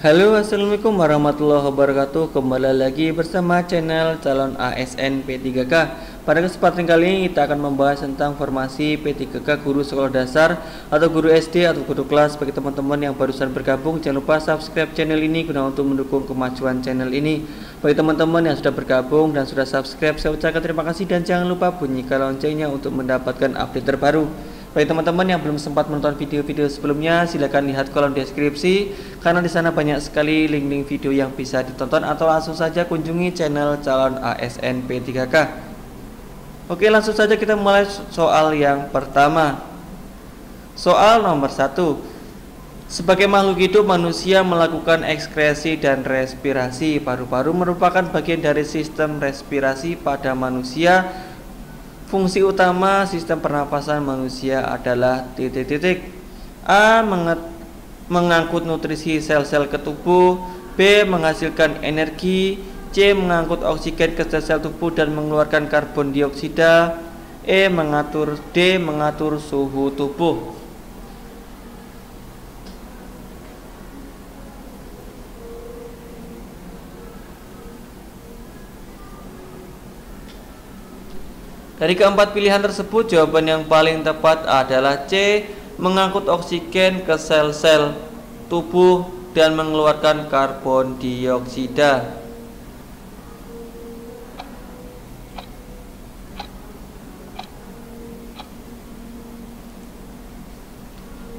Halo, assalamualaikum warahmatullahi wabarakatuh. Kembali lagi bersama channel calon ASN P3K. Pada kesempatan kali ini kita akan membahas tentang formasi P3K guru sekolah dasar atau guru SD atau guru kelas. Bagi teman-teman yang barusan bergabung, jangan lupa subscribe channel ini guna untuk mendukung kemajuan channel ini. Bagi teman-teman yang sudah bergabung dan sudah subscribe, saya ucapkan terima kasih dan jangan lupa bunyikan loncengnya untuk mendapatkan update terbaru. Bagi teman-teman yang belum sempat menonton video-video sebelumnya, silakan lihat kolom deskripsi karena di sana banyak sekali link-link video yang bisa ditonton, atau langsung saja kunjungi channel calon ASN P3K. Oke, langsung saja kita mulai soal yang pertama. Soal nomor 1. Sebagai makhluk hidup, manusia melakukan ekskresi dan respirasi. Paru-paru merupakan bagian dari sistem respirasi pada manusia. Fungsi utama sistem pernapasan manusia adalah A. Mengangkut nutrisi sel-sel ke tubuh. B. Menghasilkan energi. C. Mengangkut oksigen ke sel-sel tubuh dan mengeluarkan karbon dioksida. D. Mengatur suhu tubuh. Dari keempat pilihan tersebut, jawaban yang paling tepat adalah C. Mengangkut oksigen ke sel-sel tubuh dan mengeluarkan karbon dioksida.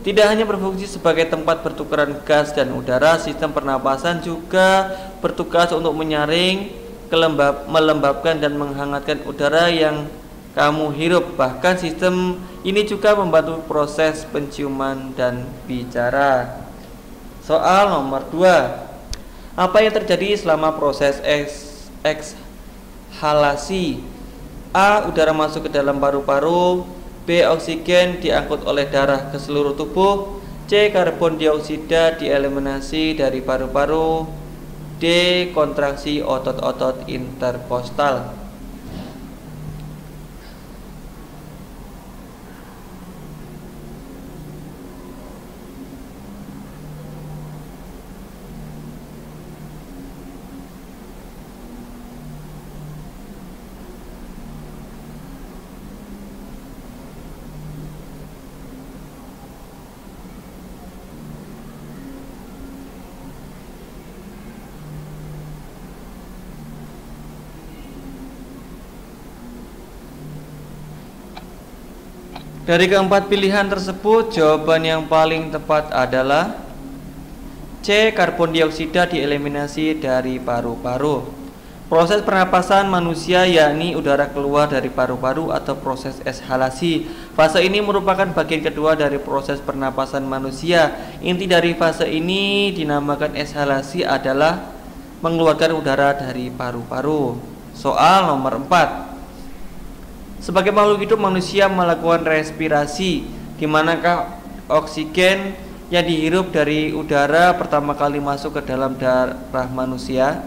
Tidak hanya berfungsi sebagai tempat pertukaran gas dan udara, sistem pernapasan juga bertugas untuk menyaring, melembabkan dan menghangatkan udara yang kamu hirup. Bahkan sistem ini juga membantu proses penciuman dan bicara. Soal nomor 2. Apa yang terjadi selama proses ekshalasi? A. Udara masuk ke dalam paru-paru. B. Oksigen diangkut oleh darah ke seluruh tubuh. C. Karbon dioksida dieliminasi dari paru-paru. D. Kontraksi otot-otot interkostal. Dari keempat pilihan tersebut, jawaban yang paling tepat adalah C. Karbon dioksida dieliminasi dari paru-paru. Proses pernapasan manusia yakni udara keluar dari paru-paru atau proses ekshalasi. Fase ini merupakan bagian kedua dari proses pernapasan manusia. Inti dari fase ini dinamakan ekshalasi adalah mengeluarkan udara dari paru-paru. Soal nomor 4. Sebagai makhluk hidup, manusia melakukan respirasi, di manakah oksigen yang dihirup dari udara pertama kali masuk ke dalam darah manusia?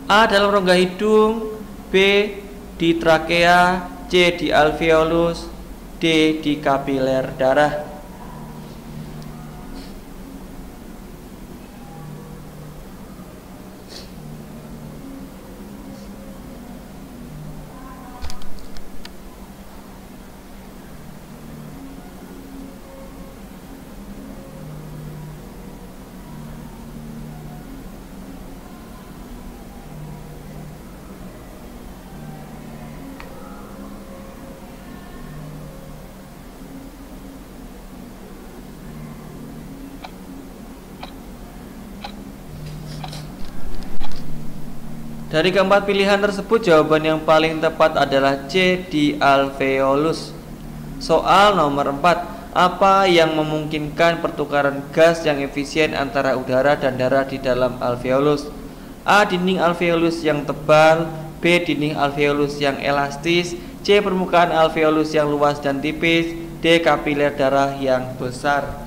A. Dalam rongga hidung. B. Di trakea. C. Di alveolus. D. Di kapiler darah. Dari keempat pilihan tersebut, jawaban yang paling tepat adalah C. Di alveolus. Soal nomor 4. Apa yang memungkinkan pertukaran gas yang efisien antara udara dan darah di dalam alveolus? A. Dinding alveolus yang tebal. B. Dinding alveolus yang elastis. C. Permukaan alveolus yang luas dan tipis. D. Kapiler darah yang besar.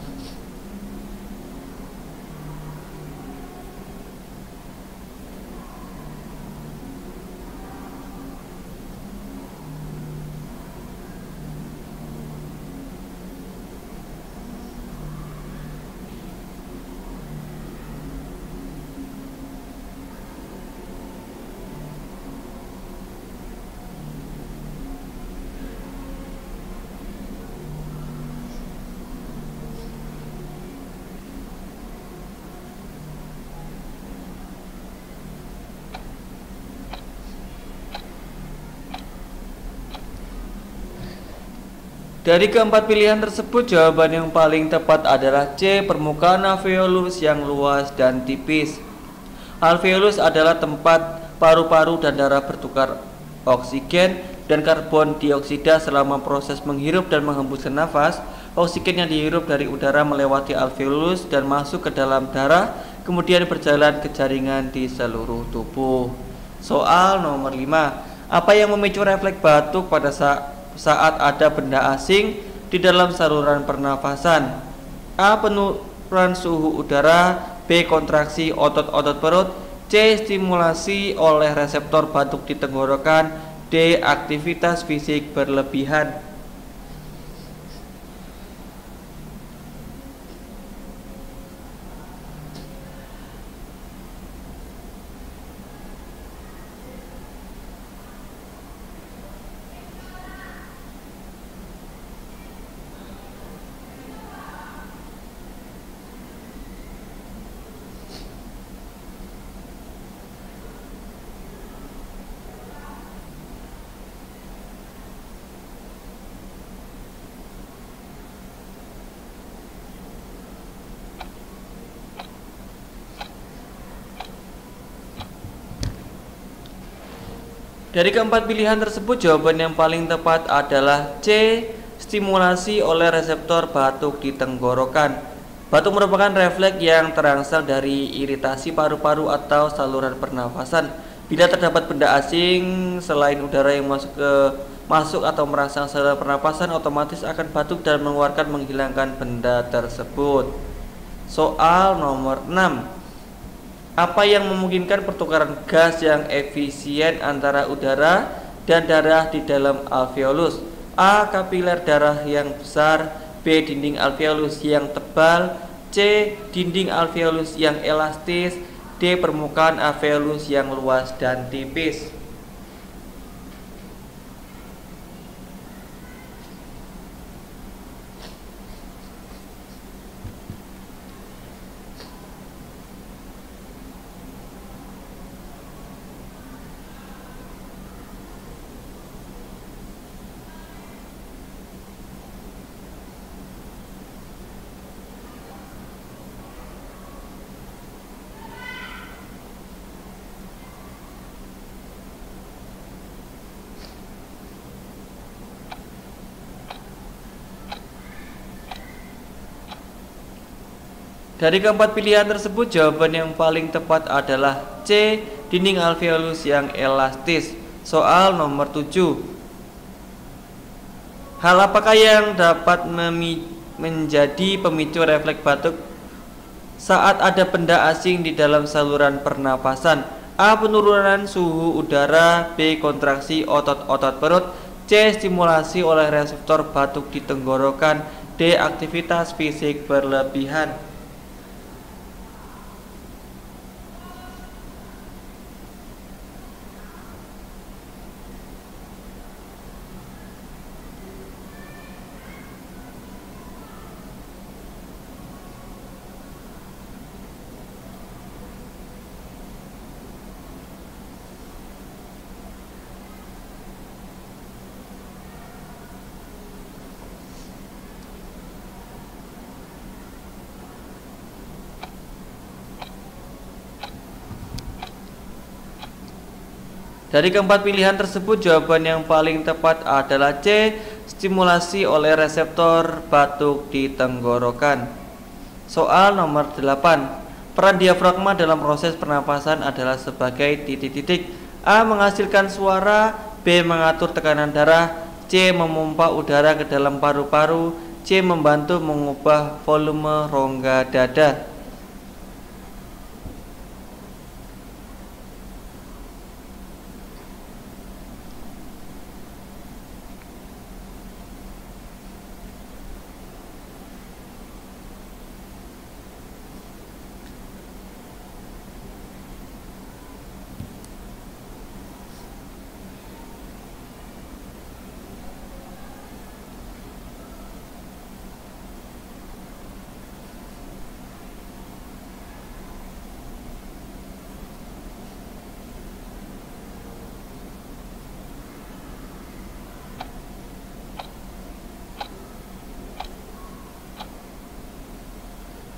Dari keempat pilihan tersebut, jawaban yang paling tepat adalah C. Permukaan alveolus yang luas dan tipis. Alveolus adalah tempat paru-paru dan darah bertukar oksigen dan karbon dioksida selama proses menghirup dan menghembuskan nafas. Oksigen yang dihirup dari udara melewati alveolus dan masuk ke dalam darah, kemudian berjalan ke jaringan di seluruh tubuh. Soal nomor 5. Apa yang memicu refleks batuk pada saat ada benda asing di dalam saluran pernafasan? A. Penurunan suhu udara. B. Kontraksi otot-otot perut. C. Stimulasi oleh reseptor batuk di tenggorokan. D. Aktivitas fisik berlebihan. Dari keempat pilihan tersebut, jawaban yang paling tepat adalah C. Stimulasi oleh reseptor batuk di tenggorokan. Batuk merupakan refleks yang terangsang dari iritasi paru-paru atau saluran pernafasan. Bila terdapat benda asing selain udara yang masuk atau merangsang saluran pernafasan, otomatis akan batuk dan menghilangkan benda tersebut. Soal nomor 6. Apa yang memungkinkan pertukaran gas yang efisien antara udara dan darah di dalam alveolus? A. Kapiler darah yang besar. B. Dinding alveolus yang tebal. C. Dinding alveolus yang elastis. D. Permukaan alveolus yang luas dan tipis. Dari keempat pilihan tersebut, jawaban yang paling tepat adalah C. Dinding alveolus yang elastis. Soal nomor 7. Hal apakah yang dapat menjadi pemicu refleks batuk saat ada benda asing di dalam saluran pernapasan? A. Penurunan suhu udara. B. Kontraksi otot-otot perut. C. Stimulasi oleh reseptor batuk di tenggorokan. D. Aktivitas fisik berlebihan. Dari keempat pilihan tersebut, jawaban yang paling tepat adalah C. Stimulasi oleh reseptor batuk di tenggorokan. Soal nomor 8. Peran diafragma dalam proses pernapasan adalah sebagai titik-titik. A. Menghasilkan suara. B. Mengatur tekanan darah. C. Memompa udara ke dalam paru-paru. C. Membantu mengubah volume rongga dada.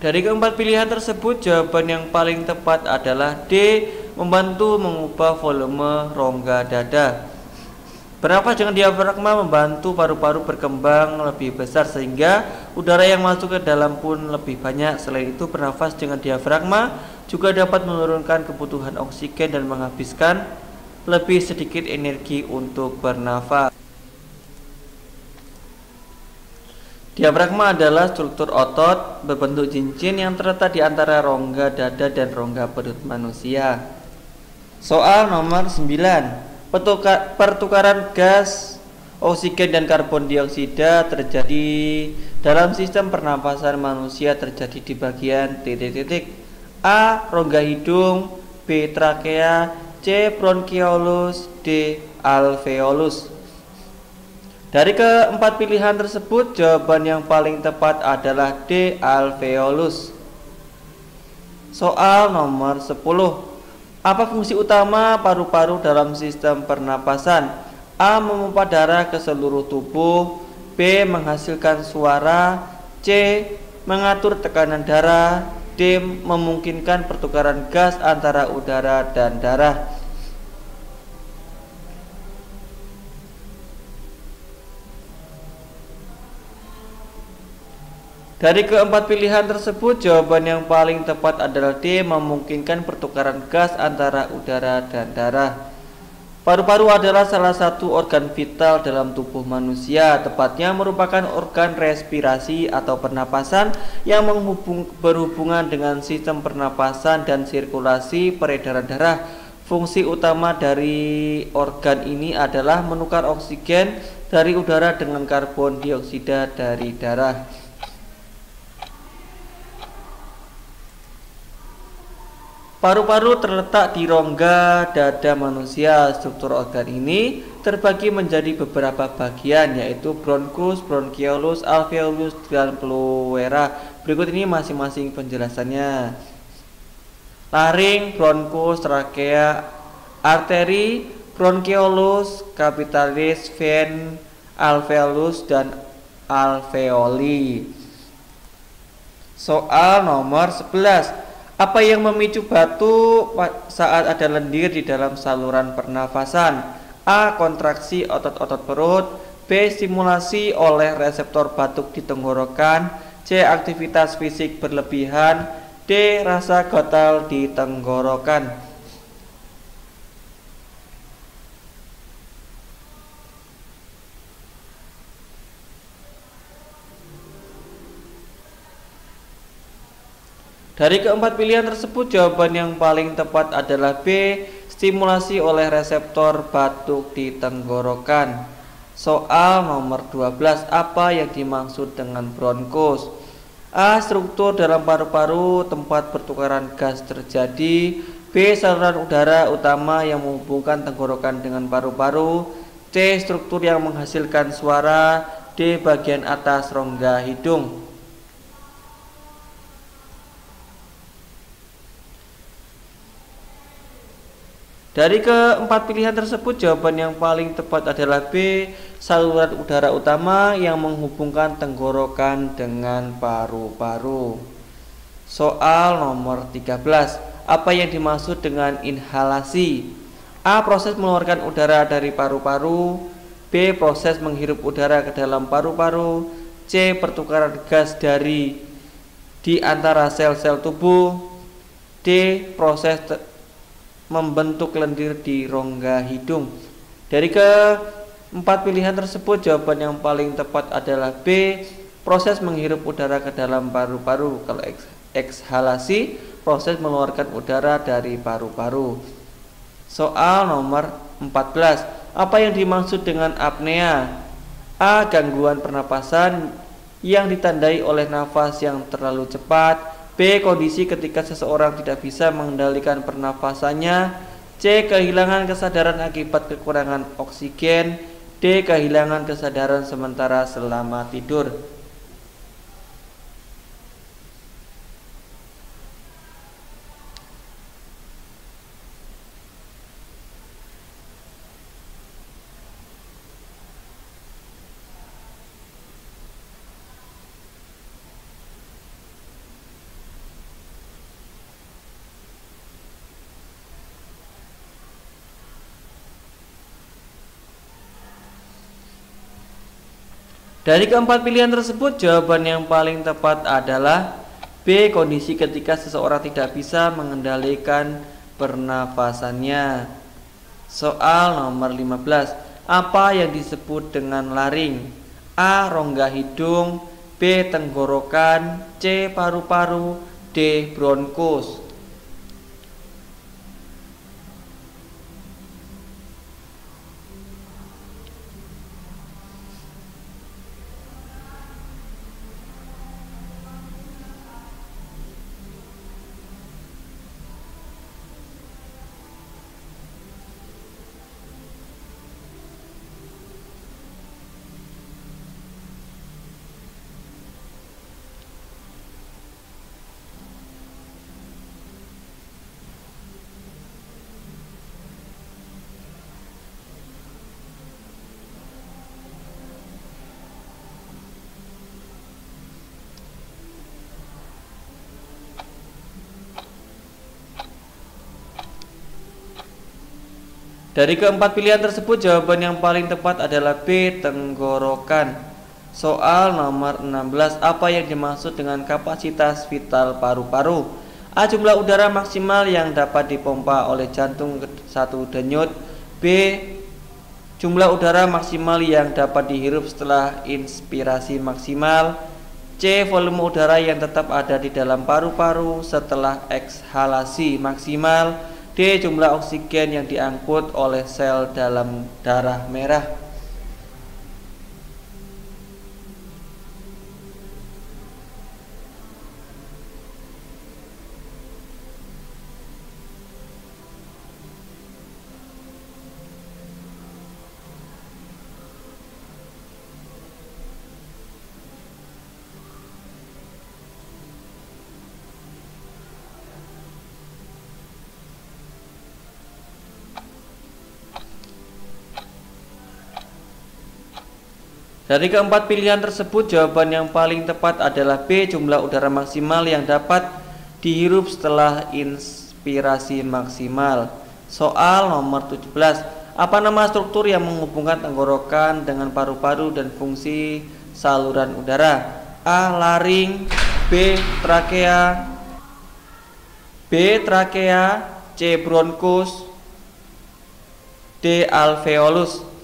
Dari keempat pilihan tersebut, jawaban yang paling tepat adalah D. Membantu mengubah volume rongga dada. Bernafas dengan diafragma membantu paru-paru berkembang lebih besar sehingga udara yang masuk ke dalam pun lebih banyak. Selain itu, bernafas dengan diafragma juga dapat menurunkan kebutuhan oksigen dan menghabiskan lebih sedikit energi untuk bernafas. Diafragma adalah struktur otot berbentuk cincin yang terletak di antara rongga dada dan rongga perut manusia. Soal nomor 9. Pertukaran gas oksigen dan karbon dioksida terjadi dalam sistem pernapasan manusia terjadi di bagian titik-titik. A. Rongga hidung, B. Trakea, C. Bronkiolus, D. Alveolus. Dari keempat pilihan tersebut, jawaban yang paling tepat adalah D. Alveolus. Soal nomor 10. Apa fungsi utama paru-paru dalam sistem pernapasan? A. Memompa darah ke seluruh tubuh, B. Menghasilkan suara, C. Mengatur tekanan darah, D. Memungkinkan pertukaran gas antara udara dan darah. Dari keempat pilihan tersebut, jawaban yang paling tepat adalah D. Memungkinkan pertukaran gas antara udara dan darah. Paru-paru adalah salah satu organ vital dalam tubuh manusia, tepatnya merupakan organ respirasi atau pernapasan yang berhubungan dengan sistem pernapasan dan sirkulasi peredaran darah. Fungsi utama dari organ ini adalah menukar oksigen dari udara dengan karbon dioksida dari darah. Paru-paru terletak di rongga dada manusia. Struktur organ ini terbagi menjadi beberapa bagian, yaitu bronkus, bronkiolus, alveolus, dan pleura. Berikut ini masing-masing penjelasannya. Laring, bronkus, trakea, arteri, bronkiolus, capitalis, vein, alveolus, dan alveoli. Soal nomor 11. Apa yang memicu batuk saat ada lendir di dalam saluran pernafasan? A. Kontraksi otot-otot perut, B. Stimulasi oleh reseptor batuk di tenggorokan, C. Aktivitas fisik berlebihan, D. Rasa gatal di tenggorokan. Dari keempat pilihan tersebut, jawaban yang paling tepat adalah B. Stimulasi oleh reseptor batuk di tenggorokan. Soal nomor 12. Apa yang dimaksud dengan bronkus? A. Struktur dalam paru-paru tempat pertukaran gas terjadi, B. Saluran udara utama yang menghubungkan tenggorokan dengan paru-paru, C. Struktur yang menghasilkan suara, D. Bagian atas rongga hidung. Dari keempat pilihan tersebut, jawaban yang paling tepat adalah B. Saluran udara utama yang menghubungkan tenggorokan dengan paru-paru. Soal nomor 13. Apa yang dimaksud dengan inhalasi? A. Proses mengeluarkan udara dari paru-paru, B. Proses menghirup udara ke dalam paru-paru, C. Pertukaran gas di antara sel-sel tubuh, D. Proses membentuk lendir di rongga hidung. Dari keempat pilihan tersebut, jawaban yang paling tepat adalah B. Proses menghirup udara ke dalam paru-paru. Kalau ekshalasi, proses mengeluarkan udara dari paru-paru. Soal nomor 14. Apa yang dimaksud dengan apnea? A. Gangguan pernapasan yang ditandai oleh nafas yang terlalu cepat, B. Kondisi ketika seseorang tidak bisa mengendalikan pernafasannya, C. Kehilangan kesadaran akibat kekurangan oksigen, D. Kehilangan kesadaran sementara selama tidur. Dari keempat pilihan tersebut, jawaban yang paling tepat adalah B. Kondisi ketika seseorang tidak bisa mengendalikan pernafasannya. Soal nomor 15. Apa yang disebut dengan laring? A. Rongga hidung, B. Tenggorokan, C. Paru-paru, D. Bronkus. Dari keempat pilihan tersebut, jawaban yang paling tepat adalah B. Tenggorokan. Soal nomor 16. Apa yang dimaksud dengan kapasitas vital paru-paru? A. Jumlah udara maksimal yang dapat dipompa oleh jantung satu denyut. B. Jumlah udara maksimal yang dapat dihirup setelah inspirasi maksimal. C. Volume udara yang tetap ada di dalam paru-paru setelah ekshalasi maksimal. D. Jumlah oksigen yang diangkut oleh sel dalam darah merah. Dari keempat pilihan tersebut, jawaban yang paling tepat adalah B. Jumlah udara maksimal yang dapat dihirup setelah inspirasi maksimal. Soal nomor 17. Apa nama struktur yang menghubungkan tenggorokan dengan paru-paru dan fungsi saluran udara? A. Laring, B. Trakea, C. Bronkus, D. Alveolus.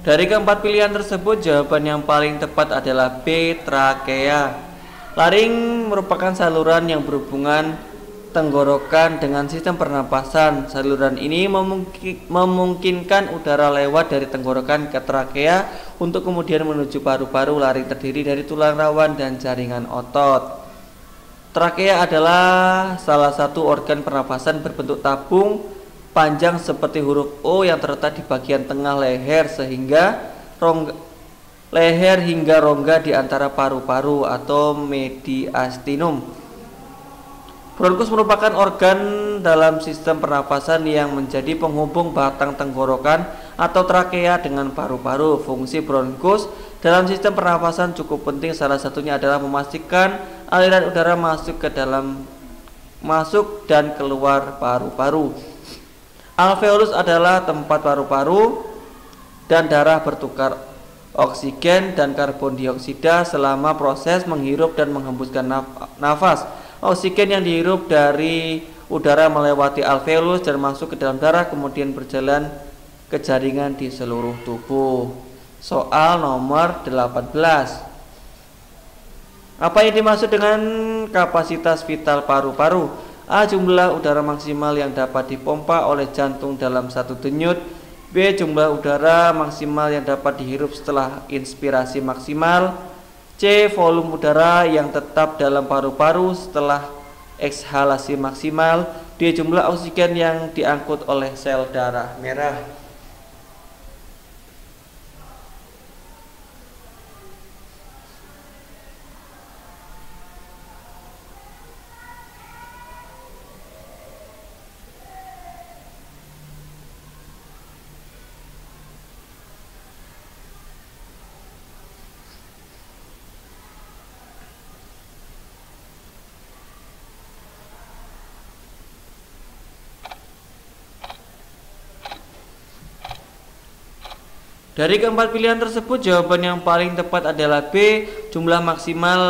Dari keempat pilihan tersebut, jawaban yang paling tepat adalah B. Trakea. Laring merupakan saluran yang berhubungan tenggorokan dengan sistem pernapasan. Saluran ini memungkinkan udara lewat dari tenggorokan ke trakea untuk kemudian menuju paru-paru. Laring terdiri dari tulang rawan dan jaringan otot. Trakea adalah salah satu organ pernapasan berbentuk tabung panjang seperti huruf O yang terletak di bagian tengah leher hingga rongga di antara paru-paru atau mediastinum. Bronkus merupakan organ dalam sistem pernapasan yang menjadi penghubung batang tenggorokan atau trakea dengan paru-paru. Fungsi bronkus dalam sistem pernapasan cukup penting, salah satunya adalah memastikan aliran udara masuk dan keluar paru-paru. Alveolus adalah tempat paru-paru dan darah bertukar oksigen dan karbon dioksida selama proses menghirup dan menghembuskan nafas. Oksigen yang dihirup dari udara melewati alveolus dan masuk ke dalam darah, kemudian berjalan ke jaringan di seluruh tubuh. Soal nomor 18. Apa yang dimaksud dengan kapasitas vital paru-paru? A. Jumlah udara maksimal yang dapat dipompa oleh jantung dalam satu denyut. B. Jumlah udara maksimal yang dapat dihirup setelah inspirasi maksimal. C. Volume udara yang tetap dalam paru-paru setelah ekshalasi maksimal. D. Jumlah oksigen yang diangkut oleh sel darah merah. Dari keempat pilihan tersebut, jawaban yang paling tepat adalah B. Jumlah maksimal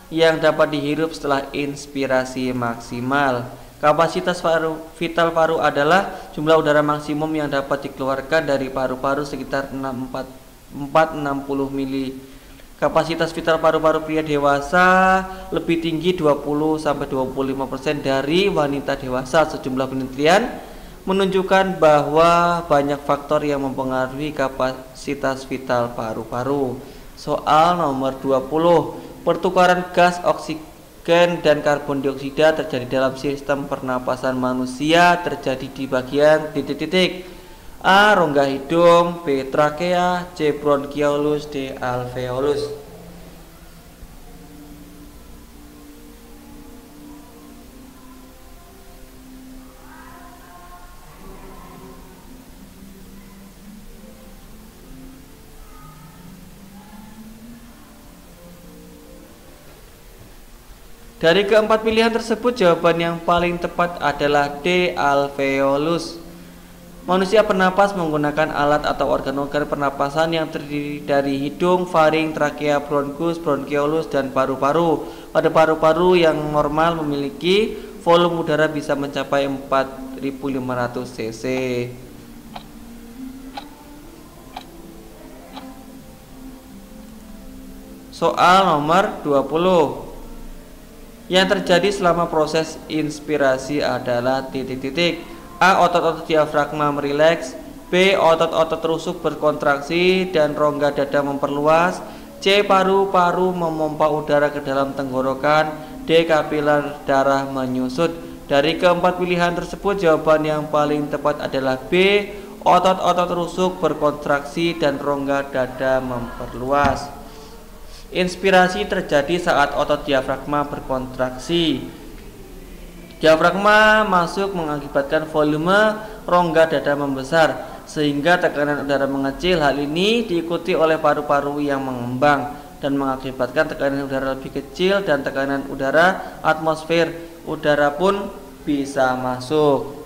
yang dapat dihirup setelah inspirasi maksimal. Kapasitas vital paru adalah jumlah udara maksimum yang dapat dikeluarkan dari paru-paru sekitar 460 mili. Kapasitas vital paru-paru pria dewasa lebih tinggi 20-25% dari wanita dewasa. Sejumlah penelitian menunjukkan bahwa banyak faktor yang mempengaruhi kapasitas vital paru-paru. Soal nomor 20. Pertukaran gas oksigen dan karbon dioksida terjadi dalam sistem pernapasan manusia terjadi di bagian titik-titik. A. Rongga hidung, B. Trakea, C. Bronkiolus, D. Alveolus. Dari keempat pilihan tersebut, jawaban yang paling tepat adalah D. Alveolus. Manusia bernapas menggunakan alat atau organ-organ pernapasan yang terdiri dari hidung, faring, trakea, bronkus, bronkiolus, dan paru-paru. Pada paru-paru yang normal memiliki volume udara bisa mencapai 4.500 cc. Soal nomor 20. Yang terjadi selama proses inspirasi adalah titik-titik. A. Otot-otot diafragma merileks. B. Otot-otot rusuk berkontraksi dan rongga dada memperluas. C. Paru-paru memompa udara ke dalam tenggorokan. D. Kapiler darah menyusut. Dari keempat pilihan tersebut, jawaban yang paling tepat adalah B. Otot-otot rusuk berkontraksi dan rongga dada memperluas. Inspirasi terjadi saat otot diafragma berkontraksi. Diafragma masuk mengakibatkan volume rongga dada membesar sehingga tekanan udara mengecil. Hal ini diikuti oleh paru-paru yang mengembang dan mengakibatkan tekanan udara lebih kecil dan tekanan udara atmosfer udara pun bisa masuk.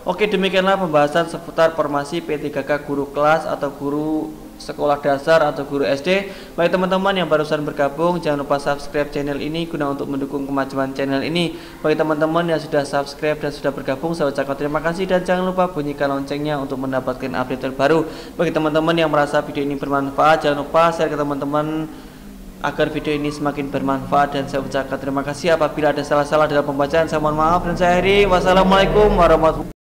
Oke, demikianlah pembahasan seputar formasi P3K guru kelas atau guru sekolah dasar atau guru SD. Bagi teman-teman yang barusan bergabung, jangan lupa subscribe channel ini guna untuk mendukung kemajuan channel ini. Bagi teman-teman yang sudah subscribe dan sudah bergabung, saya ucapkan terima kasih dan jangan lupa bunyikan loncengnya untuk mendapatkan update terbaru. Bagi teman-teman yang merasa video ini bermanfaat, jangan lupa share ke teman-teman agar video ini semakin bermanfaat, dan saya ucapkan terima kasih. Apabila ada salah-salah dalam pembacaan, saya mohon maaf dan saya akhiri. Wassalamualaikum warahmatullahi wabarakatuh.